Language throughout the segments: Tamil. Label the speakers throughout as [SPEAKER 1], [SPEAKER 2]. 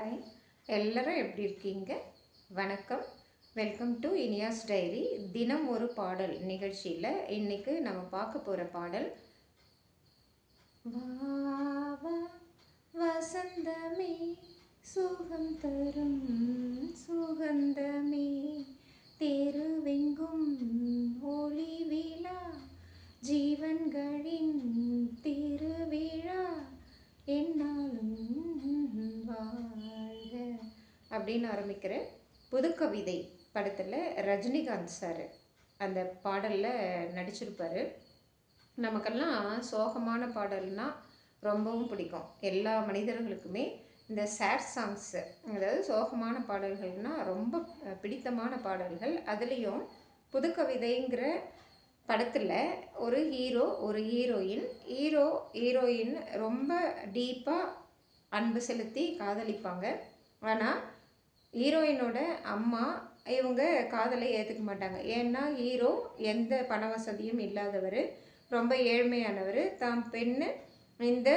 [SPEAKER 1] ஹாய், எல்லாரும் எப்படி இருக்கீங்க? வணக்கம். Welcome to Iniya's diary. தினம் ஒரு பாடல் நிகழ்ச்சியில் இன்னைக்கு நம்ம பார்க்க போகிற பாடல் வா வா வசந்தமே சுகம் தரும் சுகந்தமே தெருவெங்கும் ஒளி விழா ஜீவன்களின் திருவிழா என்னாலும் வாழ்க அப்படின்னு ஆரம்பிக்கிற புதுக்கவிதை படத்தில் ரஜினிகாந்த் சார் அந்த பாடலில் நடிச்சிருப்பார். நமக்கெல்லாம் சோகமான பாடல்னால் ரொம்பவும் பிடிக்கும். எல்லா மனிதர்களுக்குமே இந்த சேட் சாங்ஸு, அதாவது சோகமான பாடல்கள்னால் ரொம்ப பிடித்தமான பாடல்கள். அதுலேயும் புதுக்கவிதைங்கிற படத்தில் ஒரு ஹீரோ ஒரு ஹீரோயின் ரொம்ப டீப்பாக அன்பு செலுத்தி காதலிப்பாங்க. ஆனால் ஹீரோயினோட அம்மா இவங்க காதலை ஏற்றுக்க மாட்டாங்க. ஏன்னா ஹீரோ எந்த பண வசதியும் இல்லாதவர், ரொம்ப ஏழ்மையானவர். தாம் பெண்ணு இந்த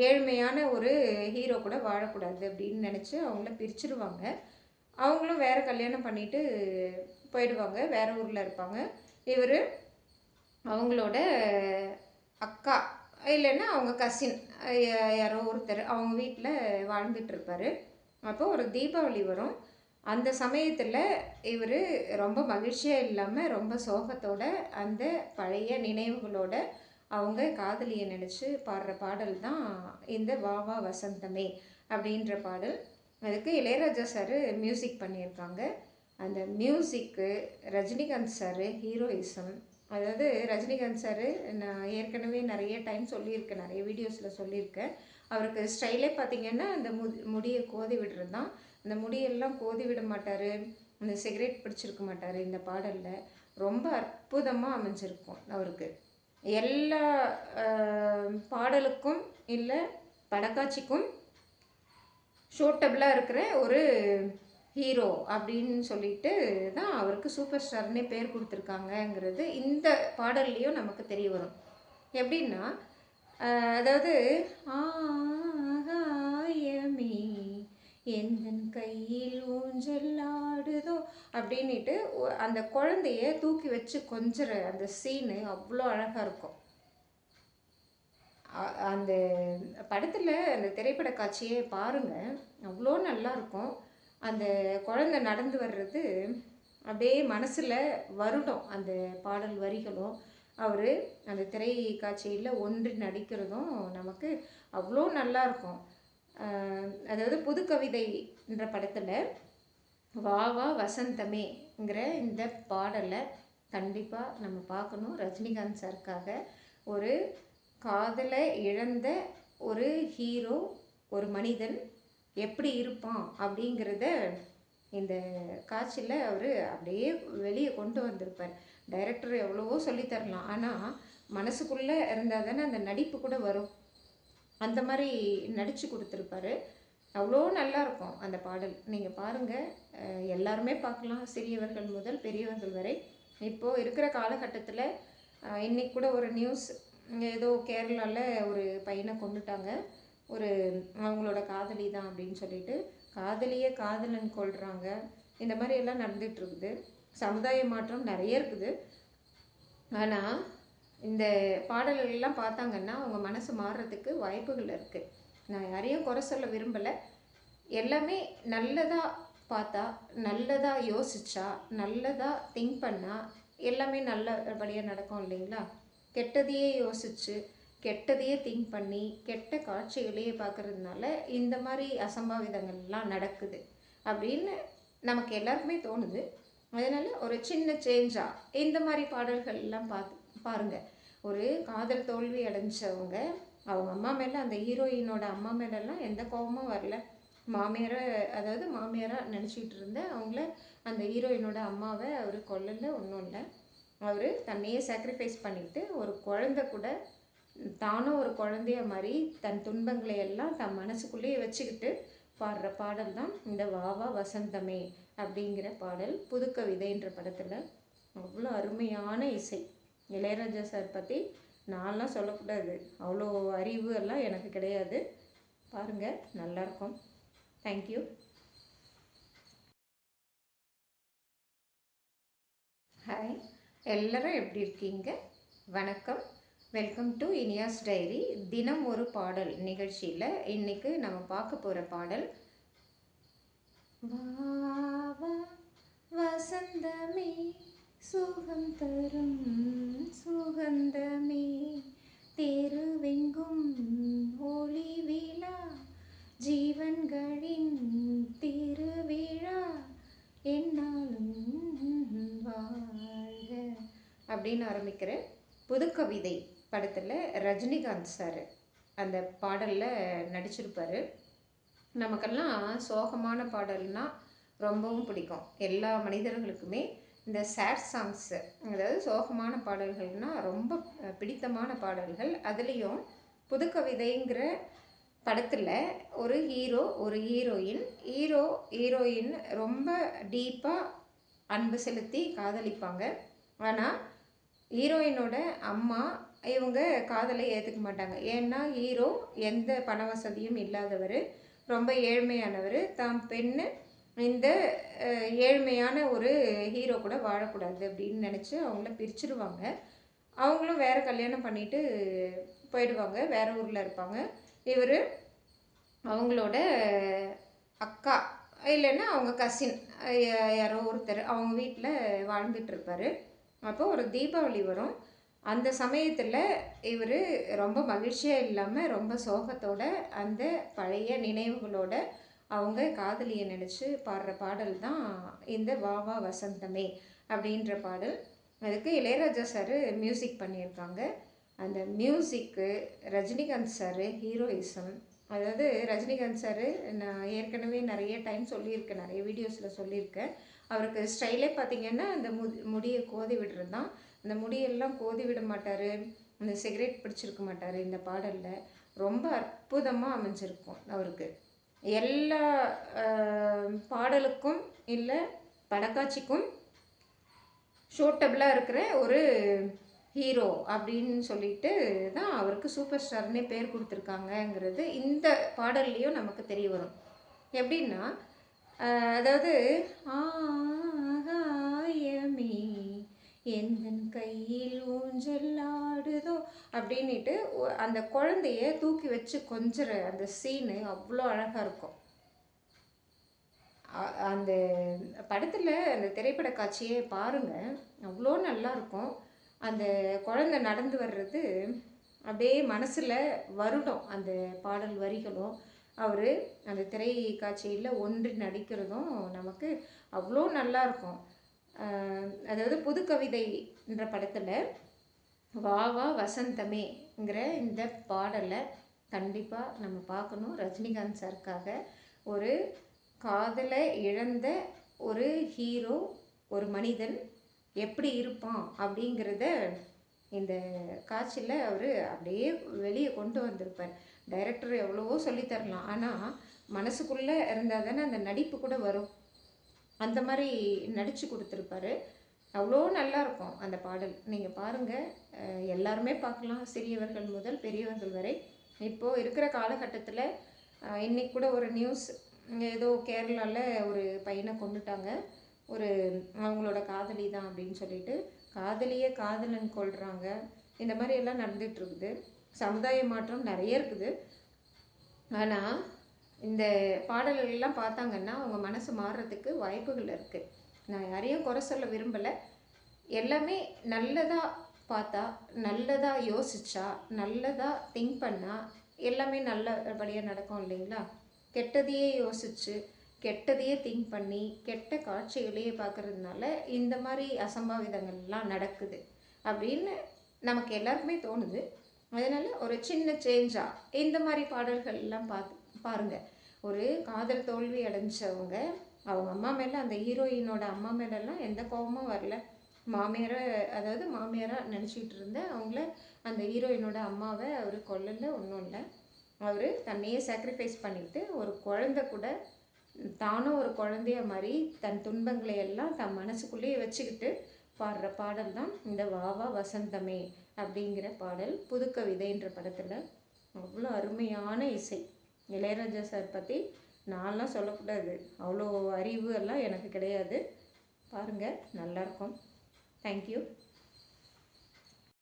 [SPEAKER 1] ஏழ்மையான ஒரு ஹீரோ கூட வாழக்கூடாது அப்படின்னு நினச்சி அவங்கள பிரிச்சுருவாங்க. அவங்களும் வேறு கல்யாணம் பண்ணிட்டு போயிடுவாங்க, வேறு ஊரில் இருப்பாங்க. இவர் அவங்களோட அக்கா இல்லைன்னா அவங்க கசின் யாரோ ஒருத்தர் அவங்க வீட்டில் வாழ்ந்துட்டுருப்பார். அப்போ ஒரு தீபாவளி வரும். அந்த சமயத்தில் இவர் ரொம்ப மகிழ்ச்சியாக இல்லாமல் ரொம்ப சோகத்தோட அந்த பழைய நினைவுகளோட அவங்க காதலியை நினச்சி பாடுற பாடல் தான் இந்த வா வா வசந்தமே அப்படின்ற பாடல். அதுக்கு இளையராஜா சார் மியூசிக் பண்ணியிருக்காங்க. அந்த மியூசிக்கு, ரஜினிகாந்த் சார் ஹீரோயிசம், அதாவது ரஜினிகாந்த் சார் நான் ஏற்கனவே நிறைய டைம் சொல்லியிருக்கேன், நிறைய வீடியோஸில் சொல்லியிருக்கேன். அவருக்கு ஸ்டைலே பார்த்திங்கன்னா அந்த முடியை கோதி விடுறது தான். அந்த முடியெல்லாம் கோதி விட மாட்டார், அந்த சிகரெட் பிடிச்சிருக்க மாட்டார். இந்த பாடலில் ரொம்ப அற்புதமாக அமைஞ்சிருக்கும். அவருக்கு எல்லா பாடலுக்கும் இல்லை படக்காட்சிக்கும் ஷூட்டபிளாக இருக்கிற ஒரு ஹீரோ அப்படின்னு சொல்லிட்டு தான் அவருக்கு சூப்பர் ஸ்டார்னே பேர் கொடுத்துருக்காங்கங்கிறது இந்த பாடல்லையும் நமக்கு தெரிய வரும். எப்படின்னா, அதாவது ஆகாயமே எந்தன் கையில் ஊஞ்சல் ஆடுதோ அப்படின்ட்டு அந்த குழந்தைய தூக்கி வச்சு கொஞ்சிற அந்த சீனு அவ்வளோ அழகாக இருக்கும். அந்த படத்தில் அந்த திரைப்பட காட்சியை பாருங்கள், அவ்வளோ நல்லாயிருக்கும். அந்த குழந்தை நடந்து வர்றது அப்படியே மனசில் வருடம். அந்த பாடல் வரிகளும் அவர் அந்த திரை காட்சியில் ஒன்றி நடிக்கிறதும் நமக்கு அவ்வளோ நல்லாயிருக்கும். அதாவது புதுக்கவிதைன்ற படத்தில் வா வா வசந்தமேங்கிற இந்த பாடலை கண்டிப்பாக நம்ம பார்க்கணும். ரஜினிகாந்த் சாருக்காக ஒரு காதலை இழந்த ஒரு ஹீரோ, ஒரு மனிதன் எப்படி இருப்பான் அப்படிங்கிறத இந்த காட்சியில் அவர் அப்படியே வெளியே கொண்டு வந்திருப்பார். டைரக்டர் எவ்வளவோ சொல்லித்தரலாம், ஆனால் மனசுக்குள்ளே இருந்தால் தானே அந்த நடிப்பு கூட வரும். அந்த மாதிரி நடித்து கொடுத்துருப்பாரு. அவ்வளோ நல்லாயிருக்கும் அந்த பாடல். நீங்கள் பாருங்கள், எல்லாருமே பார்க்கலாம், சிறியவர்கள் முதல் பெரியவர்கள் வரை. இப்போது இருக்கிற காலகட்டத்தில் இன்றைக்கி கூட ஒரு நியூஸ், ஏதோ கேரளாவில் ஒரு பையனை கொண்டுட்டாங்க. ஒரு அவங்களோட காதலி தான் அப்படின்னு சொல்லிட்டு காதலியே காதலன் கொள்கிறாங்க. இந்த மாதிரி எல்லாம் நடந்துகிட்ருக்குது. சமுதாய மாற்றம் நிறைய இருக்குது. ஆனால் இந்த பாடல்கள்லாம் பார்த்தாங்கன்னா அவங்க மனசு மாறுறதுக்கு வாய்ப்புகள் இருக்குது. நான் யாரையும் குறை சொல்ல விரும்பலை. எல்லாமே நல்லதாக பார்த்தா, நல்லதாக யோசித்தா, நல்லதாக திங்க் பண்ணால் எல்லாமே நல்லபடியாக நடக்கும் இல்லைங்களா? கெட்டதையே யோசித்து கெட்டதையே திங்க் பண்ணி கெட்ட காட்சிகளையே பார்க்குறதுனால இந்த மாதிரி அசம்பாவிதங்கள்லாம் நடக்குது அப்படின்னு நமக்கு எல்லாருக்குமே தோணுது. அதனால் ஒரு சின்ன சேஞ்சாக இந்த மாதிரி பாடல்கள்லாம் பாருங்கள். ஒரு காதல் தோல்வி அடைஞ்சவங்க அவங்க அம்மா மேலே, அந்த ஹீரோயினோட அம்மா மேலெல்லாம் எந்த கோபமும் வரல. மாமியாராக நினச்சிக்கிட்டு இருந்த அவங்கள அந்த ஹீரோயினோட அம்மாவை அவர் கொல்லலை, ஒன்றும் இல்லை. அவர் தன்னையே சாக்ரிஃபைஸ் பண்ணிவிட்டு ஒரு குழந்தை கூட தானும் ஒரு குழந்தைய மாதிரி தன் துன்பங்களை எல்லாம் தன் மனசுக்குள்ளேயே வச்சுக்கிட்டு பாடுற பாடல் தான் இந்த வா வா வசந்தமே அப்படிங்கிற பாடல். புதுக்கவிதைன்ற படத்தில் அவ்வளோ அருமையான இசை. இளையராஜா சார் பற்றி நான்லாம் சொல்லக்கூடாது, அவ்வளோ அறிவு எல்லாம் எனக்கு கிடையாது. பாருங்கள், நல்லாயிருக்கும். தேங்க்யூ. ஹாய், எல்லோரும் எப்படி இருக்கீங்க? வணக்கம். Welcome to Iniya's diary. தினம் ஒரு பாடல் நிகழ்ச்சியில் இன்றைக்கு நம்ம பார்க்க போகிற பாடல் வா வசந்தமே சுகம் தரும் சுகந்தமே தெருவெங்கும் ஒளி விழா ஜீவன்களின் திருவிழா என்னாலும் வாழ்க அப்படின்னு ஆரம்பிக்கிற புதுக்கவிதை படத்தில் ரஜினிகாந்த் சார் அந்த பாடலில் நடிச்சிருப்பார். நமக்கெல்லாம் சோகமான பாடல்னால் ரொம்பவும் பிடிக்கும். எல்லா மனிதர்களுக்குமே இந்த சேட் சாங்ஸு, அதாவது சோகமான பாடல்கள்னால் ரொம்ப பிடித்தமான பாடல்கள். அதுலேயும் புதுக்கவிதைங்கிற படத்தில் ஒரு ஹீரோ ஒரு ஹீரோயின் ரொம்ப டீப்பாக அன்பு செலுத்தி காதலிப்பாங்க. ஆனால் ஹீரோயினோட அம்மா இவங்க காதலை ஏற்றுக்க மாட்டாங்க. ஏன்னா ஹீரோ எந்த பண வசதியும் இல்லாதவர், ரொம்ப ஏழ்மையானவர். தாம் பெண்ணு இந்த ஏழ்மையான ஒரு ஹீரோ கூட வாழக்கூடாது அப்படின்னு நினச்சி அவங்கள பிரிச்சுடுவாங்க. அவங்களும் வேறு கல்யாணம் பண்ணிட்டு போயிடுவாங்க, வேறு ஊரில் இருப்பாங்க. இவர் அவங்களோட அக்கா இல்லைன்னா அவங்க கசின் யாரோ ஒருத்தர் அவங்க வீட்டில் வாழ்ந்துட்டுருப்பார். அப்போ ஒரு தீபாவளி வரும். அந்த சமயத்தில் இவர் ரொம்ப மகிழ்ச்சியாக இல்லாமல் ரொம்ப சோகத்தோட அந்த பழைய நினைவுகளோட அவங்க காதலியை நினச்சி பாடுற பாடல் தான் இந்த வா வா வசந்தமே அப்படின்ற பாடல். அதுக்கு இளையராஜா சார் மியூசிக் பண்ணியிருக்காங்க. அந்த மியூசிக்கு, ரஜினிகாந்த் சார் ஹீரோயிசம், அதாவது ரஜினிகாந்த் சார் நான் ஏற்கனவே நிறைய டைம் சொல்லியிருக்கேன், நிறைய வீடியோஸில் சொல்லியிருக்கேன். அவருக்கு ஸ்டைலே பார்த்திங்கன்னா அந்த முடியை கோதி விடுறது தான். அந்த முடியெல்லாம் கோதி விட மாட்டார், அந்த சிகரெட் பிடிச்சிருக்க மாட்டார். இந்த பாடலில் ரொம்ப அற்புதமாக அமைஞ்சிருக்கும். அவருக்கு எல்லா பாடலுக்கும் இல்லை படக்காட்சிக்கும் ஷூட்டபிளாக இருக்கிற ஒரு ஹீரோ அப்படின்னு சொல்லிட்டு தான் அவருக்கு சூப்பர் ஸ்டார்னே பேர் கொடுத்துருக்காங்கங்கிறது இந்த பாடல்லையும் நமக்கு தெரிய வரும். எப்படின்னா, அதாவது ஆகாயமே எந்தன் கையில் ஊஞ்சல் ஆடுதோ அப்படின்ட்டு அந்த குழந்தைய தூக்கி வச்சு கொஞ்சிற அந்த சீனு அவ்வளோ அழகாக இருக்கும். அந்த படத்தில் அந்த திரைப்பட காட்சியை பாருங்கள், அவ்வளோ நல்லாயிருக்கும். அந்த குழந்தை நடந்து வர்றது அப்படியே மனசில் வருடம். அந்த பாடல் வரிகளும் அவர் அந்த திரை காட்சியில் ஒன்றி நடிக்கிறதும் நமக்கு அவ்வளோ நல்லாயிருக்கும். அதாவது புதுக்கவிதைன்ற படத்தில் வா வா வசந்தமேங்கிற இந்த பாடலை கண்டிப்பாக நம்ம பார்க்கணும். ரஜினிகாந்த் சாருக்காக ஒரு காதலை இழந்த ஒரு ஹீரோ, ஒரு மனிதன் எப்படி இருப்பான் அப்படிங்கிறத இந்த காட்சியில் அவர் அப்படியே வெளியே கொண்டு வந்திருப்பார். டைரக்டர் எவ்வளவோ சொல்லித்தரலாம், ஆனால் மனசுக்குள்ளே இருந்தால் தானே அந்த நடிப்பு கூட வரும். அந்த மாதிரி நடித்து கொடுத்துருப்பாரு. அவ்வளோ நல்லாயிருக்கும் அந்த பாடல். நீங்கள் பாருங்கள், எல்லாருமே பார்க்கலாம், சிறியவர்கள் முதல் பெரியவர்கள் வரை. இப்போது இருக்கிற காலகட்டத்தில் இன்றைக்கி கூட ஒரு நியூஸ், ஏதோ கேரளாவில் ஒரு பையனை கொண்டுட்டாங்க. ஒரு அவங்களோட காதலி தான் அப்படின்னு சொல்லிட்டு காதலியே காதலன் கொள்கிறாங்க. இந்த மாதிரி எல்லாம் நடந்துகிட்ருக்குது. சமுதாய மாற்றம் நிறைய இருக்குது. ஆனால் இந்த பாடல்கள்லாம் பார்த்தாங்கன்னா அவங்க மனசு மாறுறதுக்கு வாய்ப்புகள் இருக்குது. நான் யாரையும் குறை சொல்ல விரும்பலை. எல்லாமே நல்லதாக பார்த்தா, நல்லதாக யோசித்தா, நல்லதாக திங்க் பண்ணால் எல்லாமே நல்லபடியாக நடக்கும் இல்லைங்களா? கெட்டதையே யோசித்து கெட்டதையே திங்க் பண்ணி கெட்ட காட்சிகளையே பார்க்குறதுனால இந்த மாதிரி அசம்பாவிதங்கள்லாம் நடக்குது அப்படின்னு நமக்கு எல்லாருக்குமே தோணுது. அதனால் ஒரு சின்ன சேஞ்சாக இந்த மாதிரி பாடல்கள்லாம் பாருங்கள். ஒரு காதல் தோல்வி அடைஞ்சவங்க அவங்க அம்மா மேலே, அந்த ஹீரோயினோட அம்மா மேலெல்லாம் எந்த கோபமும் வரல. மாமியாராக நினச்சிக்கிட்டு இருந்த அவங்கள அந்த ஹீரோயினோட அம்மாவை அவர் கொல்லலை, ஒன்றும் இல்லை. அவர் தன்னையே சாக்ரிஃபைஸ் பண்ணிவிட்டு ஒரு குழந்தை கூட தானும் ஒரு குழந்தைய மாதிரி தன் துன்பங்களை எல்லாம் தன் மனசுக்குள்ளேயே வச்சுக்கிட்டு பாடுற பாடல் தான் இந்த வாவா வசந்தமே அப்படிங்கிற பாடல். புதுக்கவிதைன்ற படத்தில் அவ்வளோ அருமையான இசை. இளையராஜா சார் பற்றி நான்லாம் சொல்லக்கூடாது, அவ்வளோ அறிவு எல்லாம் எனக்கு கிடையாது. பாருங்கள், நல்லாயிருக்கும். தேங்க்யூ.